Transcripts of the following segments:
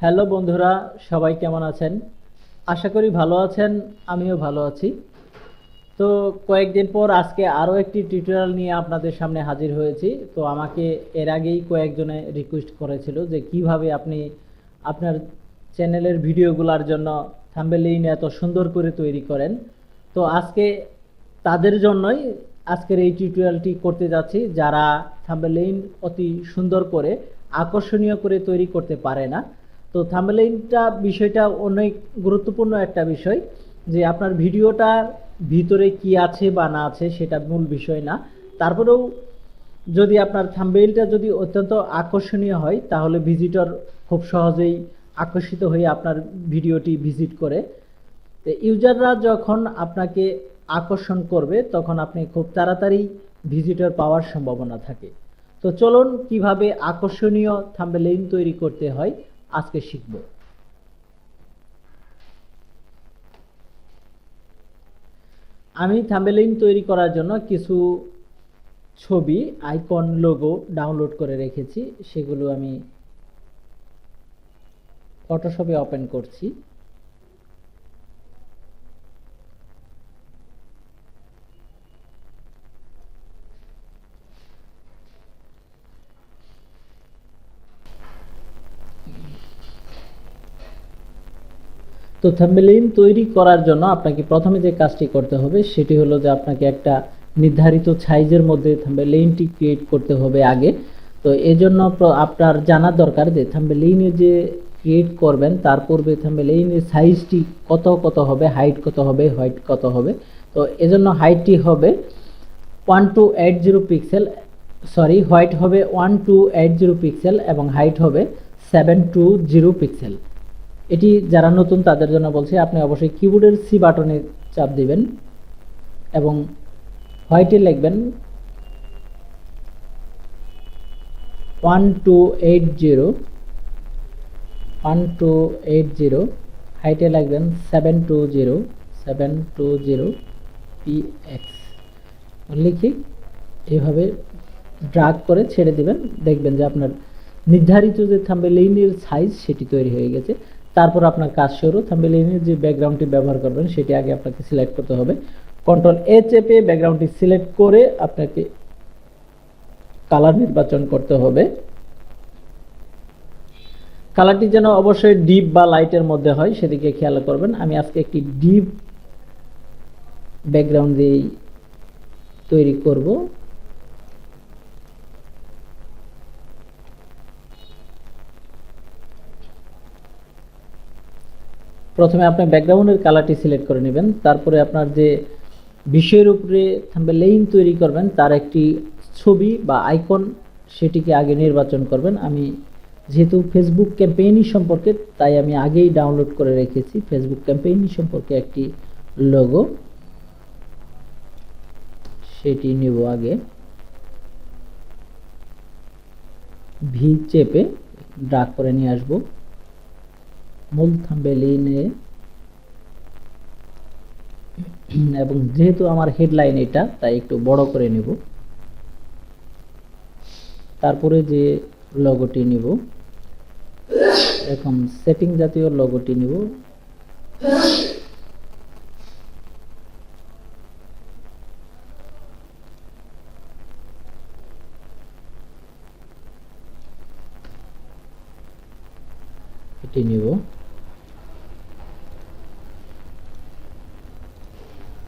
Hello বন্ধুরা, সবাই কেমন আছেন? আশা করি ভালো আছেন। আমিও ভালো আছি। তো কয়েকদিন পর আজকে আরও একটি টিউটোরিয়াল নিয়ে আপনাদের সামনে হাজির হয়েছি। তো আমাকে এর আগেই কয়েকজনে রিকোয়েস্ট করেছিল যে কিভাবে আপনি আপনার চ্যানেলের ভিডিওগুলোর জন্য থাম্বনেইল এত সুন্দর করে তৈরি করেন। তো আজকে তাদের জন্যই আজকের এই টিউটোরিয়ালটি করতে যাচ্ছি, যারা থাম্বনেইল অতি সুন্দর করে আকর্ষণীয় করে তৈরি করতে পারে না। তো থাম্বনেইলটা বিষয়টা অনেক গুরুত্বপূর্ণ একটা বিষয়, যে আপনার ভিডিওটার ভিতরে কি আছে বা না আছে সেটা মূল বিষয় না। তারপরেও যদি আপনার থাম্বনেইলটা যদি অত্যন্ত আকর্ষণীয় হয়, তাহলে ভিজিটর খুব সহজেই আকর্ষিত হয়ে আপনার ভিডিওটি ভিজিট করে। তো ইউজাররা যখন আপনাকে আকর্ষণ করবে, তখন আপনি খুব তাড়াতাড়ি ভিজিটর পাওয়ার সম্ভাবনা থাকে। তো চলুন কিভাবে আকর্ষণীয় থাম্বনেইল তৈরি করতে হয় আজকে শিখব। আমি থাম্বনেইল তৈরি করার জন্য কিছু ছবি, আইকন, লোগো ডাউনলোড করে রেখেছি। সেগুলো আমি ফটোশপে ওপেন করছি। তো থাম্বনেইল তৈরি করার জন্য আপনাকে প্রথমে যে কাজটি করতে হবে সেটি হলো যে আপনাকে একটা নির্ধারিত সাইজের মধ্যে থাম্বনেইলটি ক্রিয়েট করতে হবে আগে। তো এজন্য আপনার জানার দরকার যে থাম্বনেইল যে ক্রিয়েট করবেন তার পূর্বে থাম্বনেইলের সাইজটি কত কত হবে, হাইট কত হবে, হোয়াইট কত হবে। তো এজন্য হাইটটি হবে 1280 পিক্সেল, সরি, হোয়াইট হবে 1280 পিক্সেল এবং হাইট হবে 720 পিক্সেল। এটি যারা নতুন তাদের জন্য বলছি, আপনি অবশ্যই কিবোর্ডের সি বাটনে চাপ দিবেন এবং হোয়াইটে লিখবেন 1280, হাইটে লিখবেন 720 পিএক্স লিখে এভাবে ড্রাগ করে ছেড়ে দিবেন। দেখবেন যে আপনার নির্ধারিত যে থাম্বনেইলের সাইজ সেটি তৈরি হয়ে গেছে। তারপর আপনার কাজ শুরু। থাম্বনেইলের যে ব্যাকগ্রাউন্ডটি ব্যবহার করবেন সেটি আগে আপনাকে সিলেক্ট করতে হবে। কন্ট্রোল এ চেপে ব্যাকগ্রাউন্ডটি সিলেক্ট করে আপনাকে কালার নির্বাচন করতে হবে। কালারটি যেন অবশ্যই ডিপ বা লাইটের মধ্যে হয় সেদিকে খেয়াল করবেন। আমি আজকে একটি ডিপ ব্যাকগ্রাউন্ড দিয়ে তৈরি করব। প্রথমে আপনি ব্যাকগ্রাউন্ডের কালারটি সিলেক্ট করে নেবেন। তারপরে আপনার যে বিষয়ের উপরে থাম্বনেইল তৈরি করবেন তার একটি ছবি বা আইকন সেটিকে আগে নির্বাচন করবেন। আমি যেহেতু ফেসবুক ক্যাম্পেইনি সম্পর্কে, তাই আমি আগেই ডাউনলোড করে রেখেছি ফেসবুক ক্যাম্পেইনি সম্পর্কে একটি লোগো, সেটি নেব আগে। ভি চেপে ড্র্যাগ করে নিয়ে আসব মূল থাম্বনেইলে, এবং যেহেতু আমার হেডলাইন এটা, তাই একটু বড় করে নেব। তারপরে যে লোগোটি নিব, এখন সেটিং জাতীয় লোগোটি নিব। এটি নিব।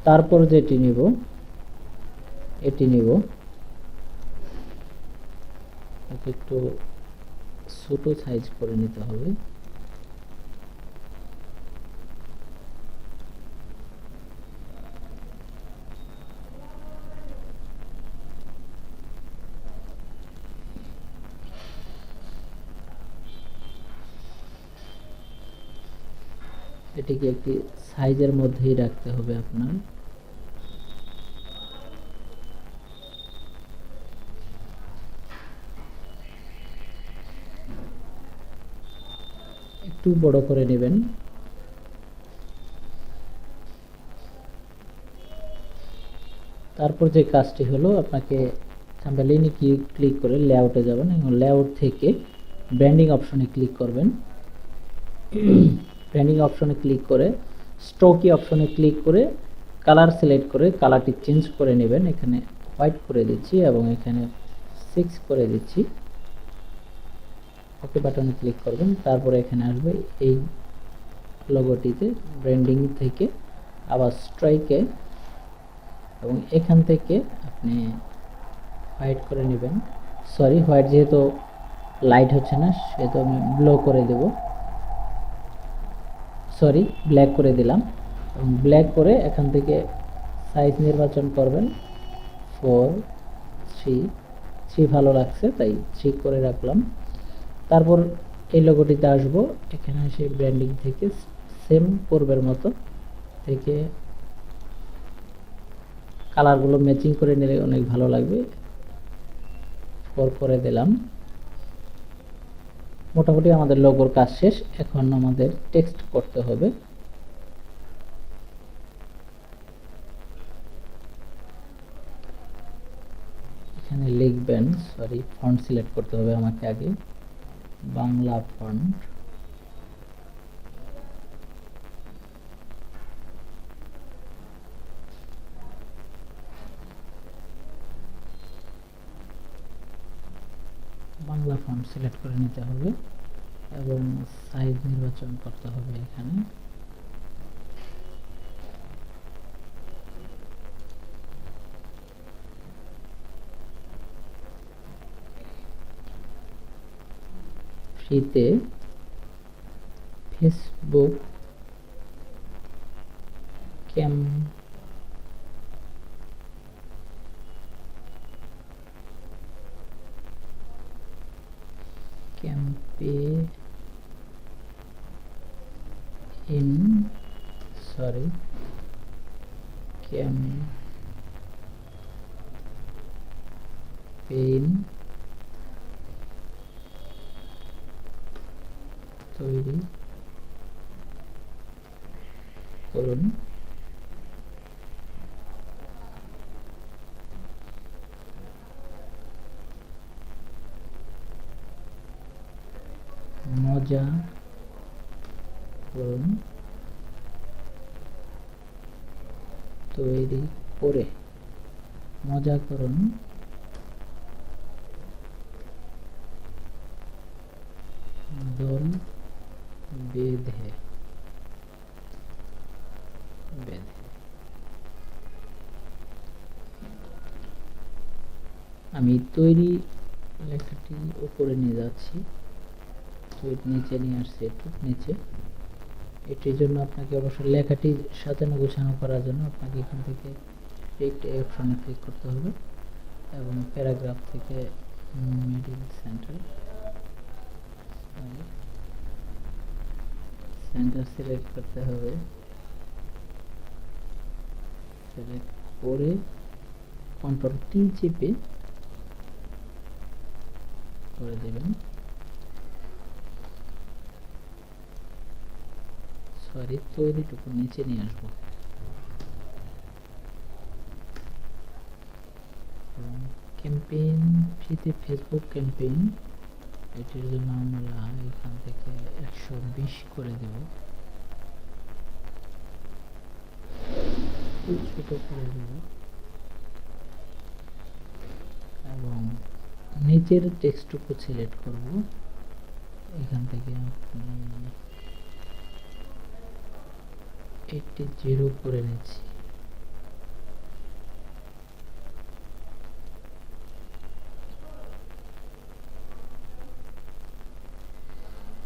তারপর যেটি নিব এটি নিব। একটু ছোট সাইজ করে নিতে হবে। এটিকে একটি সাইজের মধ্যেই রাখতে হবে আপনার। একটু বড় করে নেবেন। তারপর যে কাজটি হলো, আপনাকে থাম্বনেইলে ক্লিক করে লেআউটে যাবেন এবং লেআউট থেকে ব্র্যান্ডিং অপশনে ক্লিক করবেন। ব্র্যান্ডিং অপশনে ক্লিক করে স্ট্রোকি অপশনে ক্লিক করে কালার সিলেক্ট করে কালারটি চেঞ্জ করে নেবেন। এখানে হোয়াইট করে দিচ্ছি এবং এখানে 6 করে দিচ্ছি। ওকে বাটনে ক্লিক করবেন। তারপরে এখানে আসবে এই লোগোটিতে ব্র্যান্ডিং থেকে আবার স্ট্রাইকে এবং এখান থেকে আপনি হোয়াইট করে নেবেন। সরি, হোয়াইট যেহেতু লাইট হচ্ছে না সেহেতু আমি ব্লু করে দেব, সরি ব্ল্যাক করে দিলাম। এবং ব্ল্যাক করে এখান থেকে সাইজ নির্বাচন করবেন 4, 3 ভালো লাগছে তাই 3 করে রাখলাম। তারপর এই লোগোটিতে আসবো, এখানে এসে ব্র্যান্ডিং থেকে সেম পূর্বের মতো থেকে কালারগুলো ম্যাচিং করে নিলে অনেক ভালো লাগবে। 4 করে দিলাম। মোটামুটি আমাদের লোগোর কাজ শেষ। এখন আমাদের টেক্সট করতে হবে। এখানে লিখবেন, সরি ফন্ট সিলেক্ট করতে হবে আমাকে আগে, Bangla font. Bangla font select করে নিতে হবে এবং সাইজ নির্বাচন করতে হবে। এখানে ফ্রিতে ফেসবুক ক্যাম্পেইন তৈরি করুন। মজা করুন তৈরি করে, মজা করুন দল বেঁধে। আমি তৈরি লেখাটি উপরে নিয়ে যাচ্ছি, নিচে নিয়ে আসছি, একটু নিচে। এটির জন্য আপনাকে অবশ্যই লেখাটি সাজানো গোছানো করার জন্য আপনাকে এখান থেকে টেক্সট অপশনে ক্লিক করতে হবে এবং প্যারাগ্রাফ থেকে মিডল সেন্টার সিলেক্ট করতে হবে। সিলেক্ট করে কন্ট্রোল টি চেপে করে দেবেন। সরি, তৈরিটুকু নিচে নিয়ে আসবো। ক্যাম্পেইন ফ্রিতে ফেসবুক ক্যাম্পেইন, এটির জন্য আমরা এখান থেকে 120 করে দেব, ছোট করে দেব এবং নিচের টেক্সটটুকু সিলেক্ট করব। এখান থেকে আপনি 80 করে নিচ্ছি।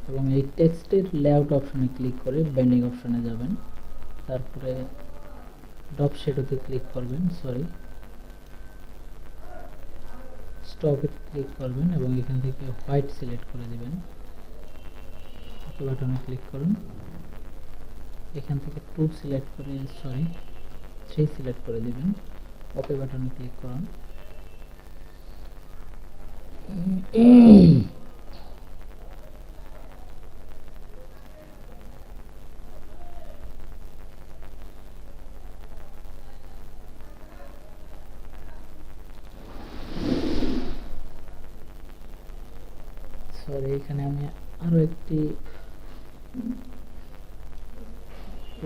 এবং এই টেক্সটের লেআউট অপশনে ক্লিক করে ব্যান্ডিং অপশনে যাবেন। তারপরে ড্রপ শ্যাডোতে ক্লিক করবেন, সরি স্টপে ক্লিক করবেন এবং এখান থেকে হোয়াইট সিলেক্ট করে দিবেন। ওকে বাটনে ক্লিক করুন। এখান থেকে 2 সিলেক্ট করে, সরি 3 সিলেক্ট করে দিবেন। ওকে বাটনে ক্লিক করুন। সরি, এখানে আমি আরো একটি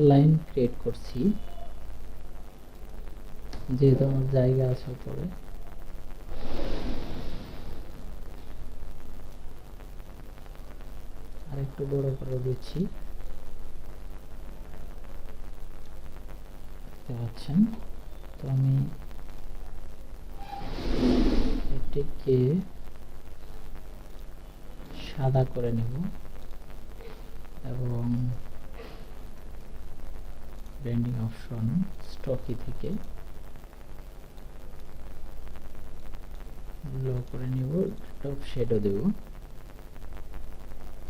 লাইন ক্রিয়েট করছি, যেহেতু আমার জায়গা আছে উপরে। আর একটু বড় করে দিচ্ছি, দেখতে পাচ্ছেন। তো আমি এটিকে সাদা করে নেব এবং ব্লেন্ডিং অপশন স্টকি থেকে লো করে নেব, টপ শ্যাডো দেব,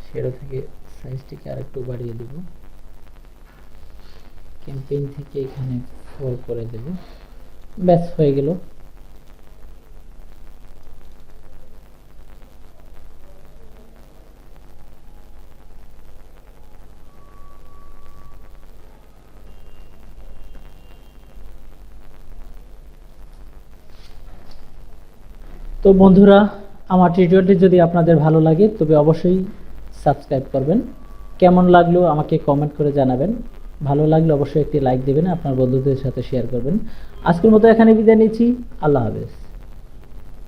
শ্যাডো থেকে সাইজটিকে আরেকটু বাড়িয়ে দেব, ক্যাম্পেইন থেকে এখানে 4 করে দেব। ব্যাস হয়ে গেল। তো বন্ধুরা, আমার টিউটোরিয়ালটি যদি আপনাদের ভালো লাগে তবে অবশ্যই সাবস্ক্রাইব করবেন। কেমন লাগলো আমাকে কমেন্ট করে জানাবেন। ভালো লাগলে অবশ্যই একটি লাইক দেবেন, আপনার বন্ধুদের সাথে শেয়ার করবেন। আজকের মতো এখানে বিদায় নিচ্ছি। আল্লাহ হাফেজ।